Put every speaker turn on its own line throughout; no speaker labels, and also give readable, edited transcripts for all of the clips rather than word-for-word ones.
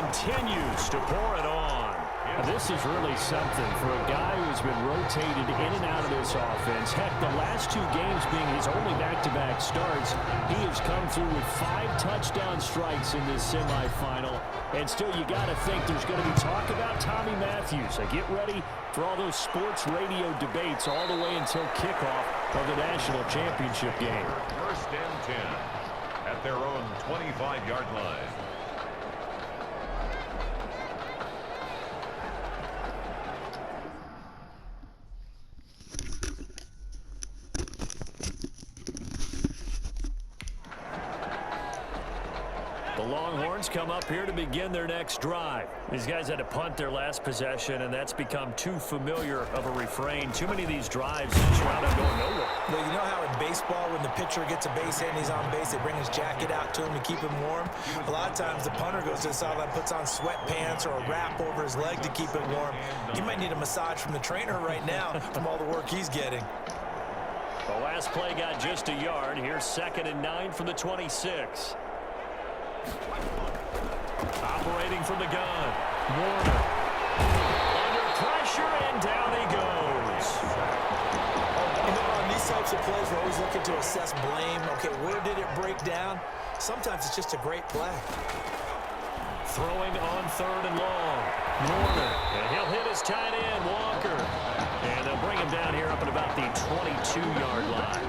continues to pour it on. This is really something for a guy who's been rotated in and out of this offense. Heck, the last 2 games being his only back-to-back starts, he has come through with 5 touchdown strikes in this semifinal. And still, you got to think there's going to be talk about Tommy Matthews. So get ready for all those sports radio debates all the way until kickoff of the national championship game.
First and 10 at their own 25-yard line.
The Longhorns come up here to begin their next drive. These guys had to punt their last possession, and that's become too familiar of a refrain. Too many of these drives just wound up going nowhere.
Well, you know how in baseball, when the pitcher gets a base hit and he's on base, they bring his jacket out to him to keep him warm? A lot of times the punter goes to the sideline, puts on sweatpants or a wrap over his leg to keep it warm. He might need a massage from the trainer right now from all the work he's getting.
The last play got just a yard. Here's 2nd and 9 from the 26. Operating from the gun. Warner. Under pressure, and down he goes.
You know, on these types of plays, we're always looking to assess blame. Okay, where did it break down? Sometimes it's just a great play.
Throwing on 3rd and long. Warner. And he'll hit his tight end, Walker. And they'll bring him down here up at about the 22-yard line.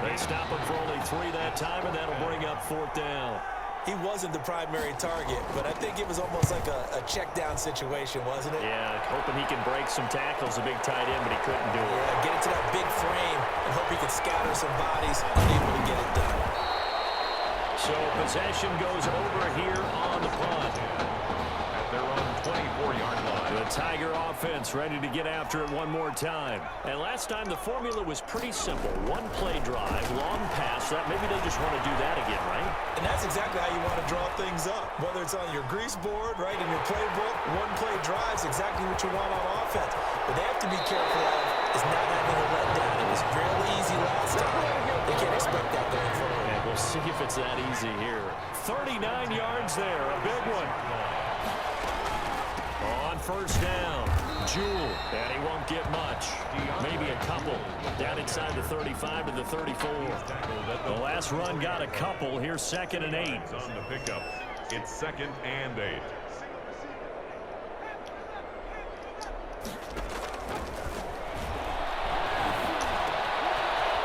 They stop him for only 3 that time, and that'll bring up 4th down.
He wasn't the primary target, but I think it was almost like a check-down situation, wasn't it?
Yeah, hoping he can break some tackles, a big tight end, but he couldn't do it.
Yeah, get it to that big frame and hope he can scatter some bodies, unable to get it done.
So possession goes over here on the punt.
At their own 24-yard line.
The Tiger offense ready to get after it one more time. And last time the formula was pretty simple. 1-play drive, long pass. That maybe they just want to do that again, right?
And that's exactly how you want to draw things up. Whether it's on your grease board, right, in your playbook, 1-play drive is exactly what you want on offense. What they have to be careful of is not having a letdown. It was really easy last time. They can't expect that going forward.
And we'll see if it's that easy here. 39 yards there, a big one. On 1st down, Jewell, and he won't get much. Maybe a couple. Down inside the 35 to the 34. The last run got a couple. Here's 2nd and 8.
On the pickup, it's 2nd and 8.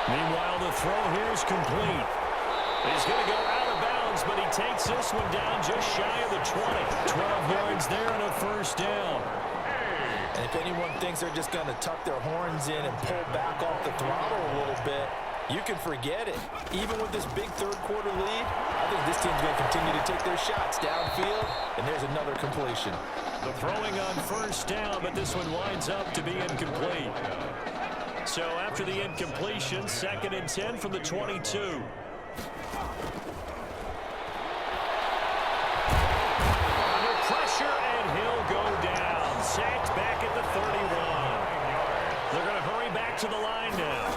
Meanwhile, the throw here is complete. He's going to go out of bounds, but he takes this one down just shy of the 20. 12 yards there and a 1st down.
And if anyone thinks they're just going to tuck their horns in and pull back off the throttle a little bit, you can forget it. Even with this big 3rd quarter lead, I think this team's going to continue to take their shots downfield, and there's another completion.
The throwing on 1st down, but this one winds up to be incomplete. So after the incompletion, 2nd and 10 from the 22. Sacked back at the 31. They're going to hurry back to the line now.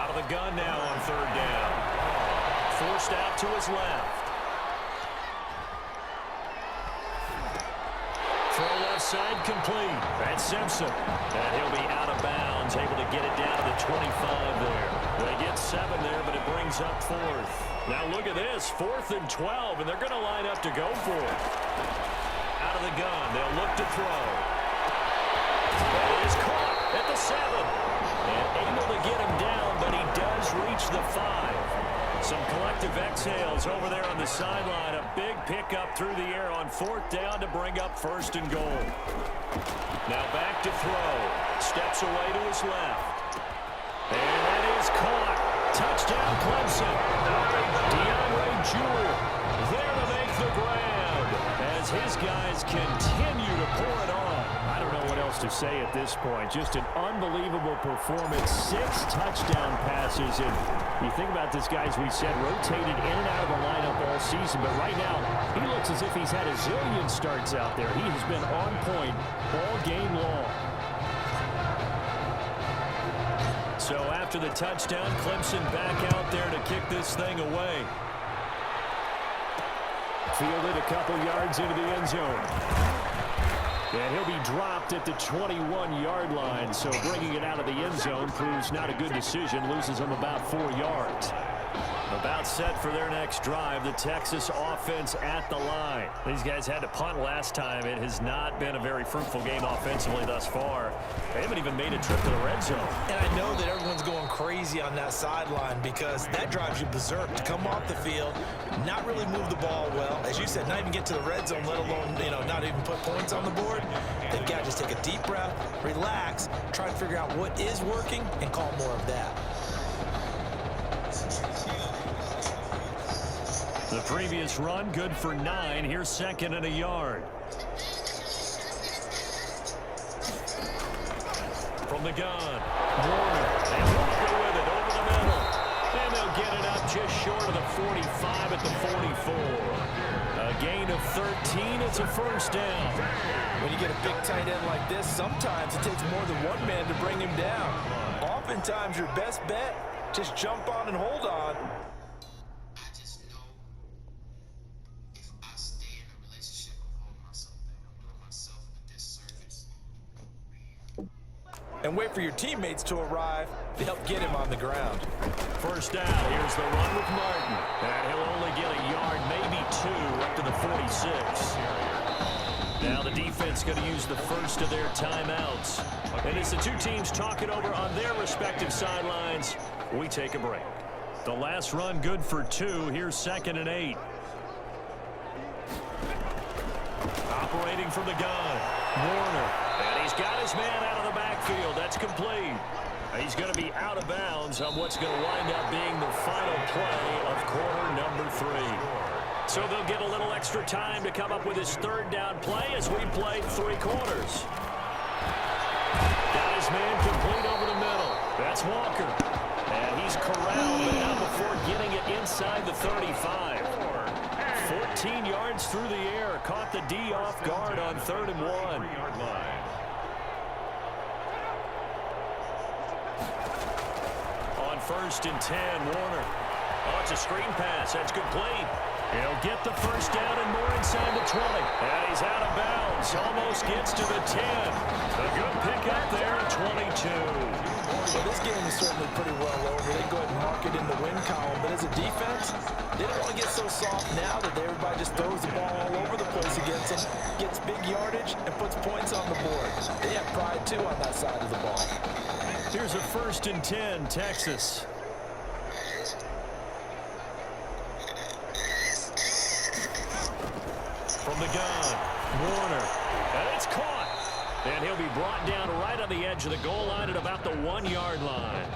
Out of the gun now on 3rd down. Forced out to his left. Throw left side complete. That's Simpson. And he'll be out of bounds, able to get it down to the 25 there. They get 7 there, but it brings up 4th. Now look at this, 4th and 12, and they're going to line up to go for it. Out of the gun, they'll look to throw. It is caught at the 7. And able to get him down, but he does reach the 5. Some collective exhales over there on the sideline. A big pickup through the air on 4th down to bring up 1st and goal. Now back to throw. Steps away to his left. And that is caught. Touchdown Clemson. DeAndre Jewell there to make the grab as his guys continue to pour it on. I don't know what else to say at this point. Just an unbelievable performance. 6 touchdown passes. And you think about this guy, as we said, rotated in and out of the lineup all season. But right now, he looks as if he's had a zillion starts out there. He has been on point all game long. So after the touchdown, Clemson back out there to kick this thing away. Fielded a couple yards into the end zone. And he'll be dropped at the 21-yard line, so bringing it out of the end zone proves not a good decision. Loses him about 4 yards. About set for their next drive, the Texas offense at the line. These guys had to punt last time. It has not been a very fruitful game offensively thus far. They haven't even made a trip to the red zone.
And I know that everyone's going crazy on that sideline because that drives you berserk to come off the field, not really move the ball well. As you said, not even get to the red zone, let alone, not even put points on the board. They've got to just take a deep breath, relax, try to figure out what is working, and call more of that.
The previous run, good for 9. Here's 2nd and a yard. From the gun, Warner. And Walker with it over the middle. And they'll get it up just short of the 45 at the 44. A gain of 13. It's a first down.
When you get a big tight end like this, sometimes it takes more than one man to bring him down. Oftentimes, your best bet, just jump on and hold on. And wait for your teammates to arrive to help get him on the ground.
First down. Here's the run with Martin. And he'll only get a yard, maybe 2, up to the 46. Now the defense going to use the first of their timeouts. And as the two teams talk it over on their respective sidelines, we take a break. The last run good for 2. Here's 2nd and 8. Operating from the gun, Warner. And he's got his man out of the backfield. That's complete. He's going to be out of bounds on what's going to wind up being the final play of quarter number 3. So they'll get a little extra time to come up with his 3rd down play as we played 3 quarters. Got his man complete over the middle. That's Walker. And he's corralled, but not before getting it inside the 35. 14 yards through the air. Caught the D off guard on 3rd and 1. On 1st and 10, Warner. Oh, it's a screen pass. That's complete. He'll get the first down and more inside the 20. And he's out of bounds. Almost gets to the 10. A good pickup there at 22.
Well, this game is certainly pretty well over. They go ahead and mark it in the win column. But as a defense, they don't want to get so soft now that everybody just throws the ball all over the place against them, gets big yardage, and puts points on the board. They have pride, too, on that side of the ball.
Here's a 1st and 10, Texas. From the gun, Warner. And it's caught. And he'll be brought down right on the edge of the goal line at about the 1-yard line.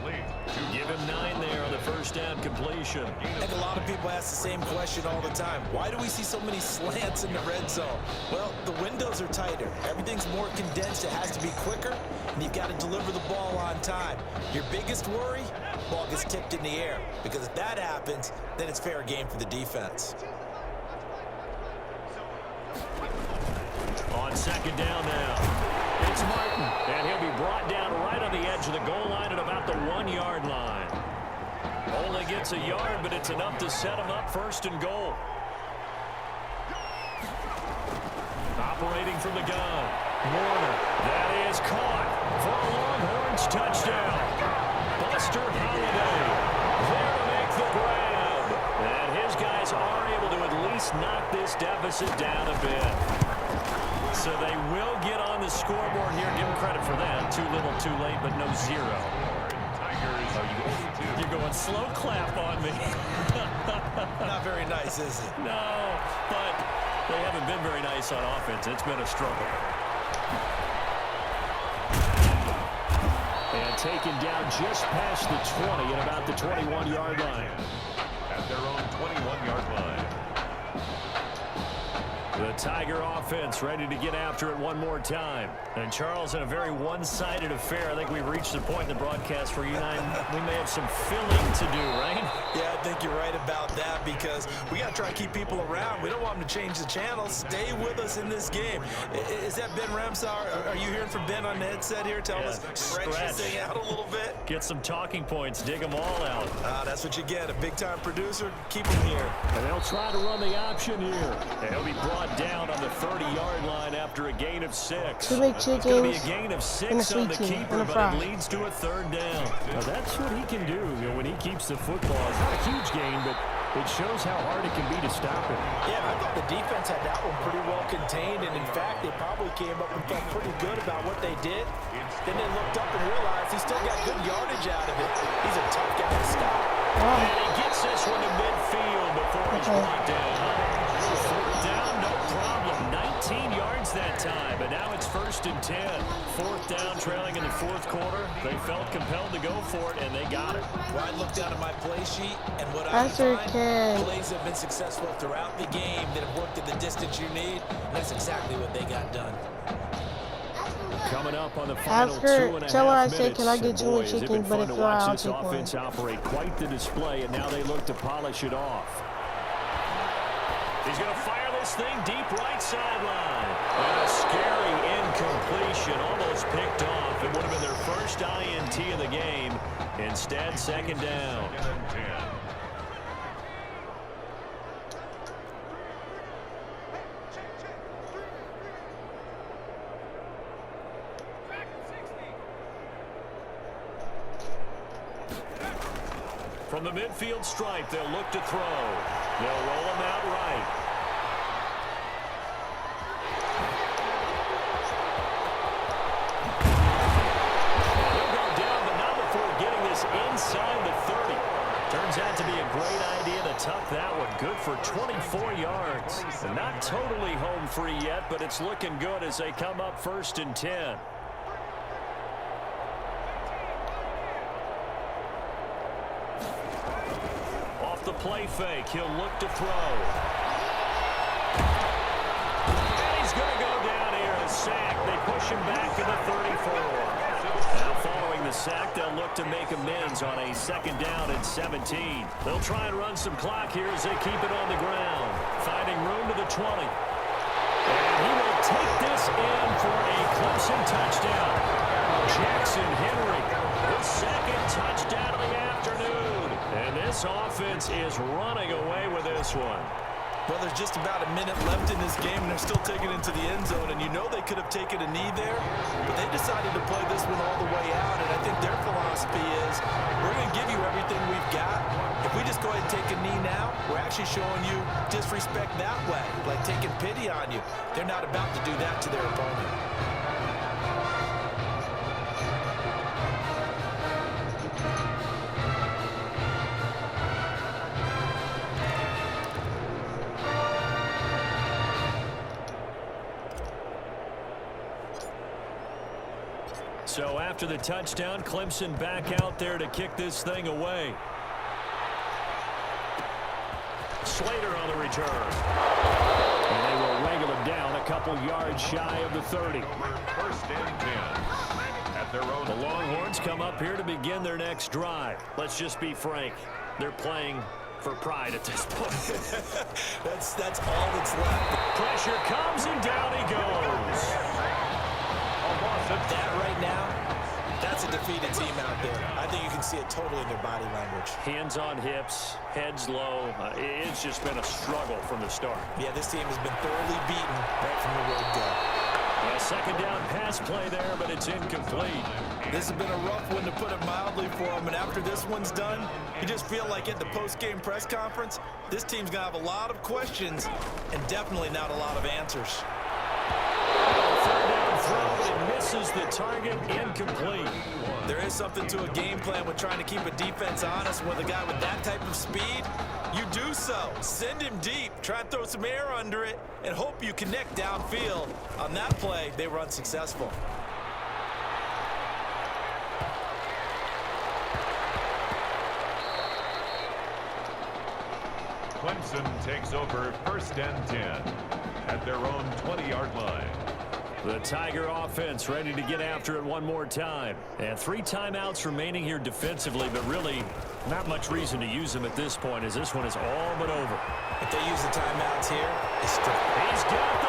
Give him 9 there on the first down completion.
I think a lot of people ask the same question all the time. Why do we see so many slants in the red zone? Well, the windows are tighter. Everything's more condensed. It has to be quicker, and you've got to deliver the ball on time. Your biggest worry, ball gets tipped in the air, because if that happens, then it's fair game for the defense.
On 2nd down now, it's Martin, and he'll be brought down right on the edge of the goal line at about the 1-yard line. Only gets a yard, but it's enough to set him up 1st and goal. Operating from the gun, Warner. That is caught for a Longhorns touchdown. Buster Holiday there to make the grab. And his guys are able to at least knock this deficit down a bit. So they will get on the scoreboard here. Give them credit for that. Too little, too late, but no 0. Oh, you're going slow clap on me.
Not very nice, is it?
No, but they haven't been very nice on offense. It's been a struggle. And taken down just past the 20 at about the 21-yard line.
At their own 21-yard line.
The Tiger offense ready to get after it one more time. And Charles, in a very one-sided affair, I think we've reached the point in the broadcast where you and I, we may have some filling to do, right?
Yeah, I think you're right about that because we got to try to keep people around. We don't want them to change the channel. Stay with us in this game. Is that Ben Ramsauer? Are you hearing from Ben on the headset here? Tell us, stretch this thing out a little bit.
Get some talking points. Dig them all out.
That's what you get. A big-time producer. Keep him here.
And they'll try to run the option here. And he'll be brought down on the 30-yard line after a gain of 6.
Two big
It's going to be
chickens
a gain of 6
and a
on
sweet
the
tea
keeper,
and a
but
fry.
it leads to a 3rd down. Now that's what he can do, when he keeps the football. It's not a huge gain, but it shows how hard it can be to stop it.
Yeah, I thought the defense had that one pretty well contained, and in fact, they probably came up and felt pretty good about what they did. Then they looked up and realized he still got good yardage out of it. He's a tough guy to stop.
Oh.
And he gets this one to midfield before he's brought down. 4th down, no problem. 19 yards that time, but now it's 1st and 10. 4th down, trailing in the 4th quarter. They felt compelled to go for it, and they got it.
Well, I looked down at my play sheet, and what I
Pastor
find,
Ken.
plays have been successful throughout the game that have worked at the distance you need, and that's exactly what they got done.
Coming up on the final
After,
2.5
tell her I
minutes.
said, can I get
And
two
boy,
more
has it
chicken,
been
but
fun
if
to
not,
watch
I'll
this
take one.
offense operate. Quite the display, and now they look to polish it off. He's going to fire this thing deep right sideline. And a scary incompletion, almost picked off. It would have been their first INT of the game. Instead, 2nd down.
2nd and 10.
From the midfield stripe, they'll look to throw. They'll roll him out right. He'll go down, but not before getting this inside the 30. Turns out to be a great idea to tuck that one. Good for 24 yards. And not totally home free yet, but it's looking good as they come up 1st and 10. The play fake. He'll look to throw. And he's going to go down here. A sack. They push him back to the 34. Now following the sack, they'll look to make amends on a 2nd down and 17. They'll try and run some clock here as they keep it on the ground. Finding room to the 20. And he will take this in for a Clemson touchdown. Jackson Henry, his 2nd touchdown of the afternoon. And this offense is running away with this one.
Well, there's just about a minute left in this game, and they're still taking it into the end zone. And you know they could have taken a knee there, but they decided to play this one all the way out. And I think their philosophy is, we're going to give you everything we've got. If we just go ahead and take a knee now, we're actually showing you disrespect that way, like taking pity on you. They're not about to do that to their opponent.
So after the touchdown, Clemson back out there to kick this thing away. Slater on the return. And they will wrangle him down a couple yards shy of the 30.
1st and 10. At their own.
The Longhorns come up here to begin their next drive. Let's just be frank. They're playing for pride at this point.
That's all that's left.
Pressure comes and down he goes.
That right now, that's a defeated team out there. I think you can see it totally in their body language.
Hands on hips, heads low. It's just been a struggle from the start.
Yeah, this team has been thoroughly beaten right from the word go.
A 2nd down pass play there, but it's incomplete.
This has been a rough one, to put it mildly, for them. And after this one's done, you just feel like at the post-game press conference, this team's going to have a lot of questions and definitely not a lot of answers.
3rd down throw, but it misses the target, incomplete.
There is something to a game plan with trying to keep a defense honest. With a guy with that type of speed, you do so. Send him deep, try and throw some air under it, and hope you connect downfield. On that play, they were unsuccessful.
Clemson takes over 1st and 10. at their own 20-yard line.
The Tiger offense ready to get after it one more time. And 3 timeouts remaining here defensively, but really not much reason to use them at this point as this one is all but over.
If they use the timeouts here, it's straight.
He's got